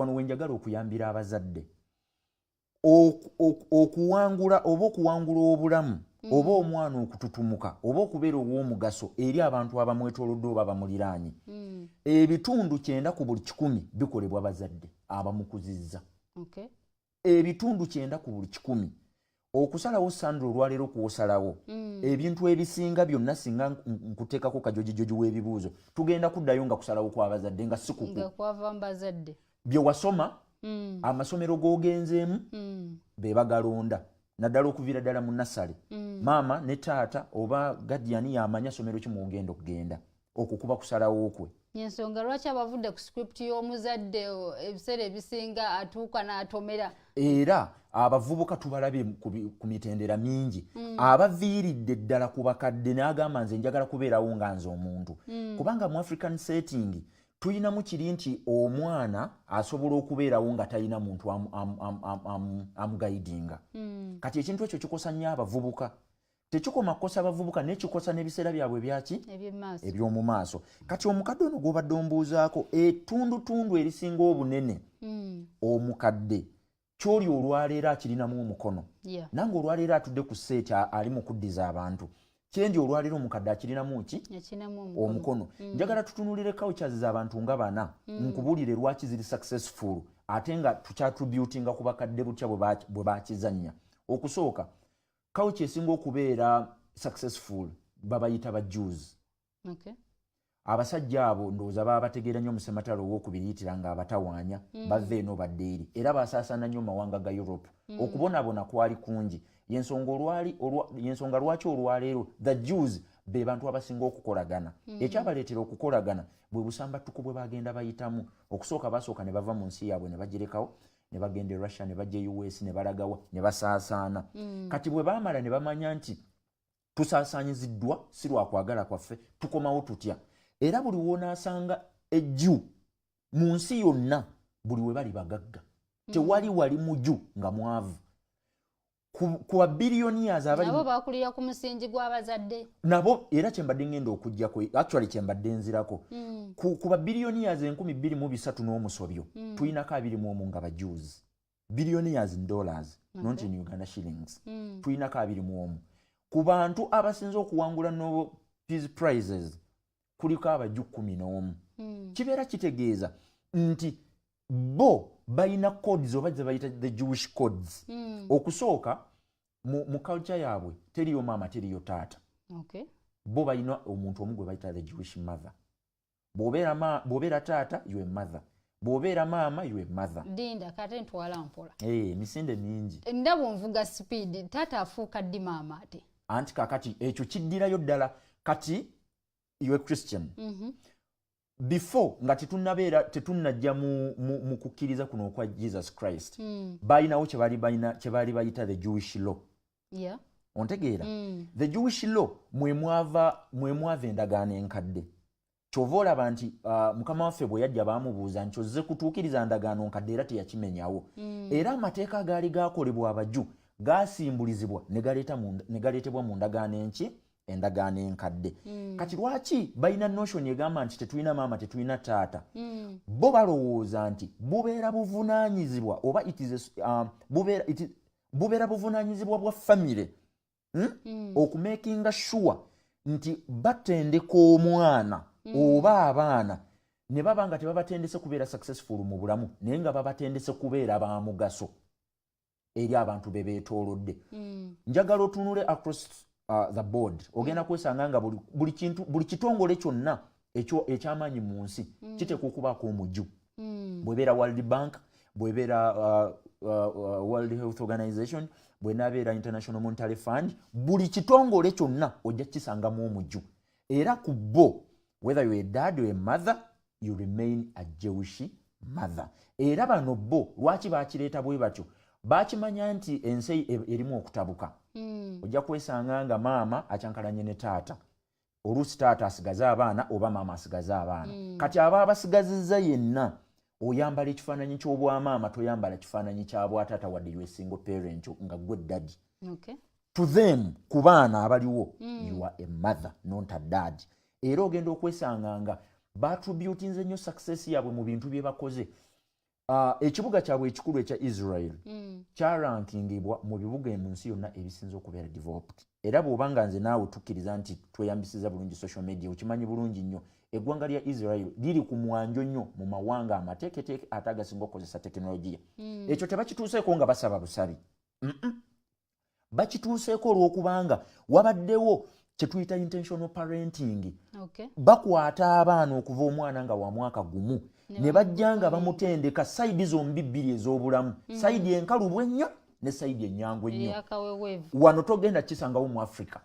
wano wenjagala okuyambira abazadde okuwangula obulamu oba omwana okututumuka oba okubeera ow'omugaso eri abantu abamwetoolodde oba bamuliraanye. Ebitundu 9 ku buli 100 bikolebwa bazadde abamukuzizza. Ebitundu 9 ku buli 100. Okusalawo Sandra olwaleero kuwosalawo ebintu ebisinga byonna singa nkuteekako kajojijoji w'ebibuuzo tugenda kuddayo nga kusalawo kw'abazadde nga si kuku bye wasoma amasomero g'ogenzeemu be bagalonda naddala okuviira ddala mu nasale maama ne taata oba gadiyani yamanya somero ki mwogenda okugenda okukuba kusalawo kwe. Yensonga lwaki abavudde ku script y'omuzadde ebiseera ebisinga atuuka n'atomera. Era abavubuka tubalabye ku mitendera mingi abaviiridde ddala ku bakadde n'agamba nze njagala kubeerawo nga nze omuntu kubanga mu African setting tuyinamu kiri nti omwana asobola okubeerawo nga talina muntu amugaidinga. Kati ekintu ekyo kikosa nnyo abavubuka. Tekikoma kukosa abavubuka nekikosa n'ebiseera byabwe byaki eby'omu maaso. Kati omukadde ono gw'obadde ombuuzaako etundutundu erisinga obunene omukadde kyoli olwaleero akirinamu omukono. Nange olwaleero atudde ku sseeti ali mu kuddiza abantu. Kyendi olwaleero omukadde akirinamu ki? Omukono. Njagala tutunulire cultures abantu nga bana nkubuulire lwaki ziri successful ate nga tukyatributinga ku bakadde butya bwe bakizannya. Okusooka culture esinga okubeera successful babayita ba Jews. Abasajja abo ndowooza baba bategeera nnyo musematalo ow'okubiyitira nga abatawaanya bava eno badde eri era basaasaana nnyo mawanga ga Europe. Okubonaabona kwali kungi yensonga lwaki olwaleero the Jews be bantu abasinga okukolagana. Ekyabaleetera okukolagana bwe busambattuko bwe bagenda bayitamu. Okusooka basooka ne bava mu nsi yaabwe ne bagirekawo ne bagenda e Russia ne bajja US ne balagawa ne basaasaana. Kati bwe baamala ne bamanya nti tusaasaanyiziddwa si lwa kwagala kwaffe tukomawo tutya. Era buli woonaasanga ejju mu nsi yonna buli we bali bagagga. Tewali wali muju nga mwavu. Ku billionaires abali nabo bakulira ku musingi gw'abazadde. Nabo era kyembadde ngenda okujjako actually kyembadde nzirako. Ku billionaires 230 n'omusobyo tuyinako 21 nga ba Jews. Billionaires in dollars not in Uganda shillings. Tuyinako 21. Ku bantu abasinze okuwangula no Peace Prizes kuliko abaju 11. Kibeera kitegeeza nti bo bayina codes oba ze bayita the Jewish codes. Okusooka mu culture yaabwe teriyo maama teriyo taata. Bo bayina omuntu omu gwe bayita the Jewish mother. Bw'obeera taata you a mother. Bw'obeera maama you a mother. Dinda kate ntwala mpola. Misinde mingi. Ndabo nvuga speed taata afuuka ddi maama ate. Anti kakati ekyo kiddirayo ddala kati you a Christian. Before nga tetunnajja mu kukkiriza kuno okwa Jesus Christ. Bayinawo kye bayita the Jewish law. Ontegeera? The Jewish law mwe mwava endagaano enkadde. Kyova olaba nti mukama waffe bwe yajja baamubuuza nti ozze kutuukiriza ndagaano nkadde era teyakimenyawo. Era amateeka gaali gaakolebwa abaju gaasimbulizibwa ne galeetebwa mu ndagaano enki endagaano enkadde. Kati lwaki balina notion egamba nti tetulina maama tetulina taata? Bo balowooza nti bubeera buvunaanyizibwa oba bubeera buvunaanyizibwa bwa family okumakinga sure nti batendeka omwana oba abaana ne baba nga tebabatendese kubeera successful mu bulamu naye nga babatendese kubeera ba mugaso eri abantu be beetoolodde. Njagala otunule across the board ogenda kwesanga nga buli kitongole kyonna ekyamaanyi mu nsi kiteekwa okubaako omuju. Bwebeera World Bank, bwebeera World Health Organization, bwenabeera International Monetary Fund, buli kitongole kyonna ojja kisangamu omuju. Era ku bo whether you a dad or a mother you remain a Jewish mother. Era bano bo lwaki bakireeta bwe batyo bakimanya nti ensi erimu okutabuka. Ojja kwesanga nga maama acyankalanye ne taata. Oluusi taata asigaza abaana oba maama asigaza abaana. Kati aba abasigazizza yenna oyambala ekifaananyi ky'obwamaama toyambala kifaananyi kya bwataata wadde you a single parent nga gwe daddy. To them ku baana abaliwo you are a mother not a dad. Era ogenda okwesanga nga batributinze nnyo success yaabwe mu bintu bye bakoze. ekibuga kyabwe ekikulu ekya Israel kyarankingibwa mu bibuga mu nsi yonna ebisinza okubeera developed. Era bw'obanga nze naawe tukkiriza nti tweyambisiza bulungi social media, okimanyi bulungi nnyo eggwanga lya Israel liri ku mwanjo nnyo mu mawanga amateeketeeke ate agasinga okukozesa tekinologiya. Ekyo tebakituuseeko nga basaba busabi, bakituuseeko olw'okubanga wabaddewo kye tuyita intentional parenting. Bakwata abaana okuva omwana nga wa mwaka gumu ne bajja nga bamutendeka sayidi zombi bbiri ez'obulamu, sayidi enkalu bw'ennyo ne sayidi ennyangu ennyo. Wano togenda kisangawo mu Africa.